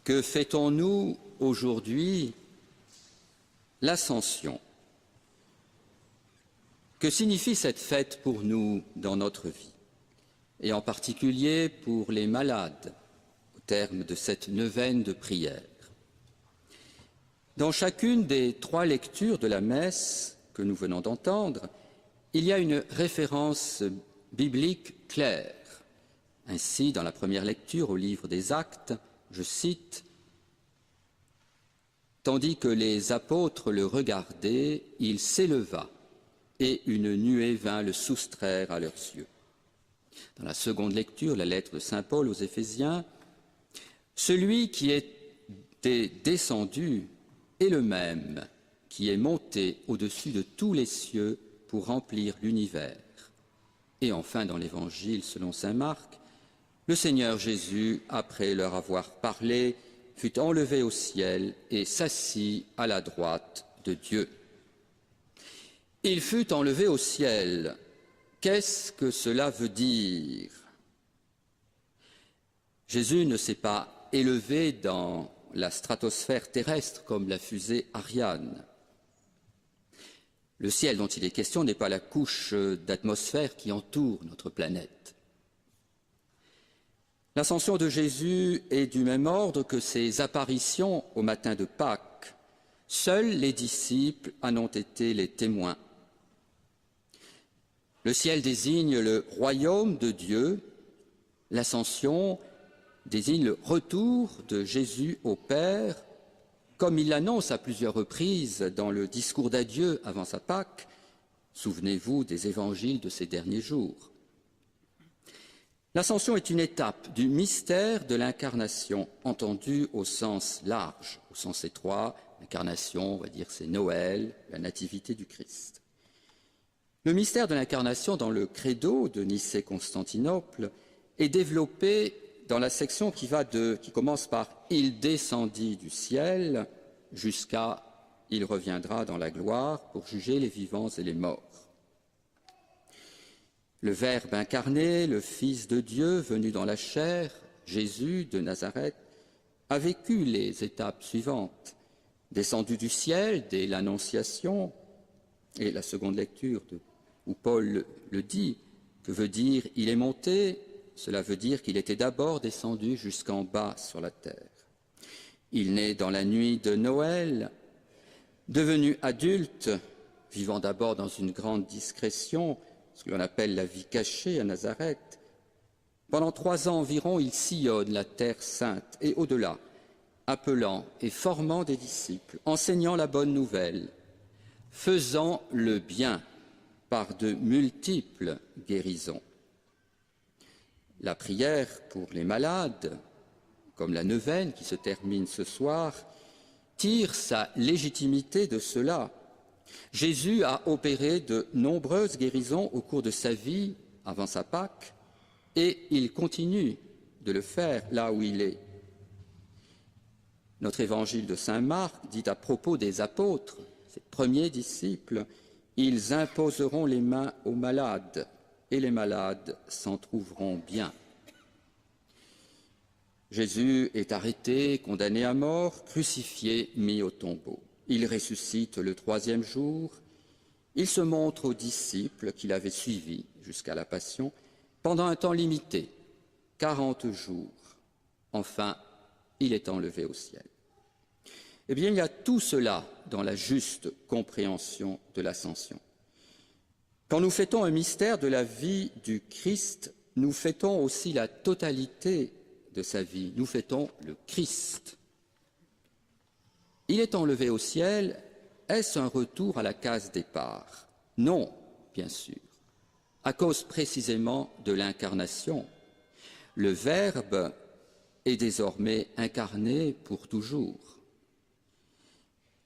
que fêtons-nous aujourd'hui l'Ascension. Que signifie cette fête pour nous dans notre vie, et en particulier pour les malades, au terme de cette neuvaine de prière? Dans chacune des 3 lectures de la messe que nous venons d'entendre, il y a une référence biblique claire. Ainsi, dans la première lecture au livre des Actes, je cite, « Tandis que les apôtres le regardaient, il s'éleva, et une nuée vint le soustraire à leurs yeux. » Dans la seconde lecture, la lettre de saint Paul aux Éphésiens, « Celui qui était descendu est le même, qui est monté au-dessus de tous les cieux pour remplir l'univers. » Et enfin, dans l'Évangile selon saint Marc, le Seigneur Jésus, après leur avoir parlé, fut enlevé au ciel et s'assit à la droite de Dieu. Il fut enlevé au ciel. Qu'est-ce que cela veut dire? Jésus ne s'est pas élevé dans la stratosphère terrestre comme la fusée Ariane. Le ciel dont il est question n'est pas la couche d'atmosphère qui entoure notre planète. L'ascension de Jésus est du même ordre que ses apparitions au matin de Pâques. Seuls les disciples en ont été les témoins. Le ciel désigne le royaume de Dieu, l'ascension désigne le retour de Jésus au Père, comme il l'annonce à plusieurs reprises dans le discours d'adieu avant sa Pâque. Souvenez-vous des évangiles de ces derniers jours. L'ascension est une étape du mystère de l'incarnation, entendue au sens large, au sens étroit. L'incarnation, on va dire, c'est Noël, la nativité du Christ. Le mystère de l'incarnation dans le credo de Nicée-Constantinople est développé dans la section qui commence par « Il descendit du ciel » jusqu'à « Il reviendra dans la gloire pour juger les vivants et les morts ». Le Verbe incarné, le Fils de Dieu venu dans la chair, Jésus de Nazareth, a vécu les étapes suivantes. Descendu du ciel dès l'Annonciation, et la seconde lecture où Paul le dit, que veut dire « il est monté », cela veut dire qu'il était d'abord descendu jusqu'en bas sur la terre. Il naît dans la nuit de Noël, devenu adulte, vivant d'abord dans une grande discrétion, ce que l'on appelle la vie cachée à Nazareth. Pendant 3 ans environ, il sillonne la terre sainte et au-delà, appelant et formant des disciples, enseignant la bonne nouvelle, faisant le bien par de multiples guérisons. La prière pour les malades, comme la neuvaine qui se termine ce soir, tire sa légitimité de cela. Jésus a opéré de nombreuses guérisons au cours de sa vie avant sa Pâque et il continue de le faire là où il est. Notre évangile de saint Marc dit à propos des apôtres, ses premiers disciples, « Ils imposeront les mains aux malades et les malades s'en trouveront bien. » Jésus est arrêté, condamné à mort, crucifié, mis au tombeau. Il ressuscite le 3e jour. Il se montre aux disciples qu'il avait suivis jusqu'à la Passion pendant un temps limité, 40 jours. Enfin, il est enlevé au ciel. Eh bien, il y a tout cela dans la juste compréhension de l'Ascension. Quand nous fêtons un mystère de la vie du Christ, nous fêtons aussi la totalité de sa vie. Nous fêtons le Christ. Il est enlevé au ciel. Est-ce un retour à la case départ? Non, bien sûr, à cause précisément de l'incarnation. Le Verbe est désormais incarné pour toujours.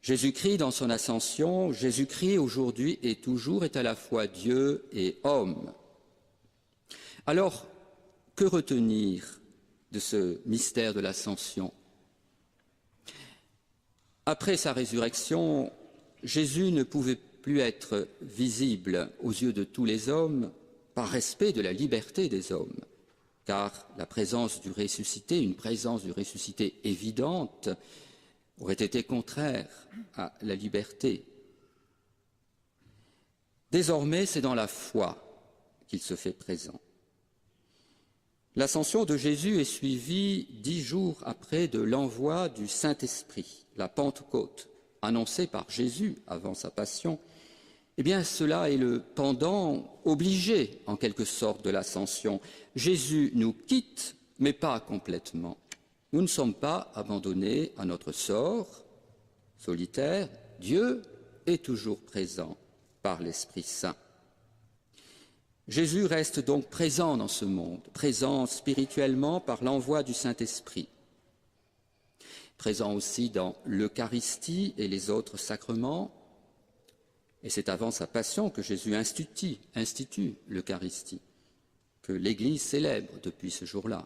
Jésus-Christ dans son ascension, Jésus-Christ aujourd'hui et toujours est à la fois Dieu et homme. Alors, que retenir de ce mystère de l'ascension? Après sa résurrection, Jésus ne pouvait plus être visible aux yeux de tous les hommes par respect de la liberté des hommes. car la présence du ressuscité, une présence du ressuscité évidente, aurait été contraire à la liberté. Désormais, c'est dans la foi qu'il se fait présent. L'ascension de Jésus est suivie 10 jours après de l'envoi du Saint-Esprit, la Pentecôte, annoncée par Jésus avant sa passion. Eh bien, cela est le pendant obligé, en quelque sorte, de l'ascension. Jésus nous quitte, mais pas complètement. Nous ne sommes pas abandonnés à notre sort solitaire. Dieu est toujours présent par l'Esprit Saint. Jésus reste donc présent dans ce monde, présent spirituellement par l'envoi du Saint-Esprit, présent aussi dans l'Eucharistie et les autres sacrements. Et c'est avant sa passion que Jésus institue l'Eucharistie, que l'Église célèbre depuis ce jour-là.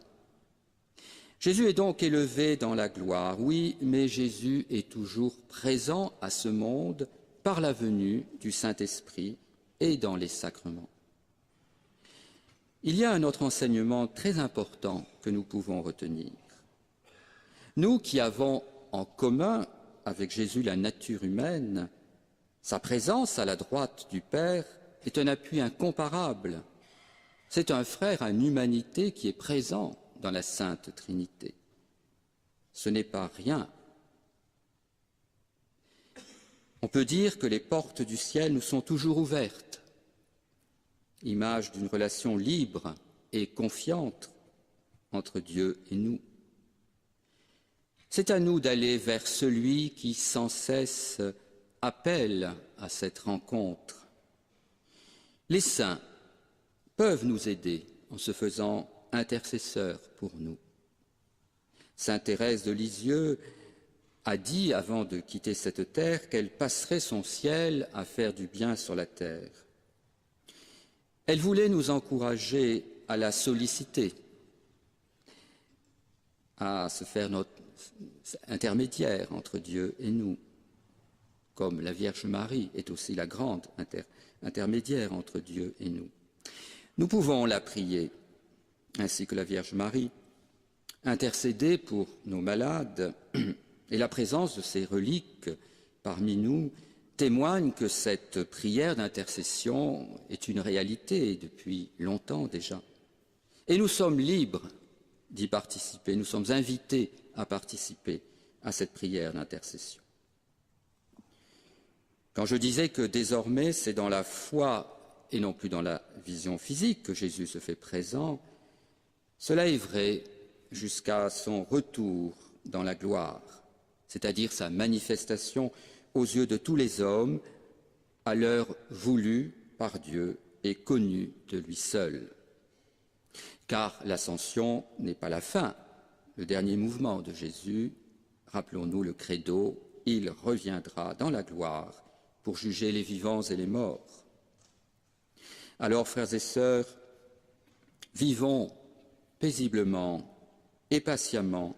Jésus est donc élevé dans la gloire, oui, mais Jésus est toujours présent à ce monde par la venue du Saint-Esprit et dans les sacrements. Il y a un autre enseignement très important que nous pouvons retenir. Nous qui avons en commun avec Jésus la nature humaine, sa présence à la droite du Père est un appui incomparable. C'est un frère en humanité qui est présent dans la Sainte Trinité. Ce n'est pas rien. On peut dire que les portes du ciel nous sont toujours ouvertes, image d'une relation libre et confiante entre Dieu et nous. C'est à nous d'aller vers celui qui sans cesse appelle à cette rencontre. Les saints peuvent nous aider en se faisant intercesseurs pour nous. Sainte Thérèse de Lisieux a dit, avant de quitter cette terre, qu'elle passerait son ciel à faire du bien sur la terre. Elle voulait nous encourager à la solliciter, à se faire notre intermédiaire entre Dieu et nous, comme la Vierge Marie est aussi la grande intermédiaire entre Dieu et nous. Nous pouvons la prier, ainsi que la Vierge Marie, intercéder pour nos malades, et la présence de ces reliques parmi nous témoigne que cette prière d'intercession est une réalité depuis longtemps déjà. Et nous sommes libres d'y participer, nous sommes invités à participer à cette prière d'intercession. Quand je disais que désormais c'est dans la foi et non plus dans la vision physique que Jésus se fait présent, cela est vrai jusqu'à son retour dans la gloire, c'est-à-dire sa manifestation aux yeux de tous les hommes, à l'heure voulue par Dieu et connue de lui seul. Car l'ascension n'est pas la fin, le dernier mouvement de Jésus. Rappelons-nous le credo, il reviendra dans la gloire pour juger les vivants et les morts. Alors, frères et sœurs, vivons paisiblement et patiemment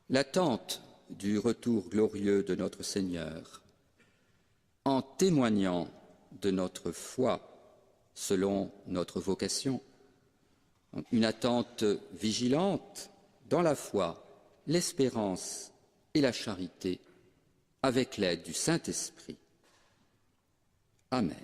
l'attente du retour glorieux de notre Seigneur, en témoignant de notre foi selon notre vocation. Une attente vigilante dans la foi, l'espérance et la charité, avec l'aide du Saint-Esprit. Amen.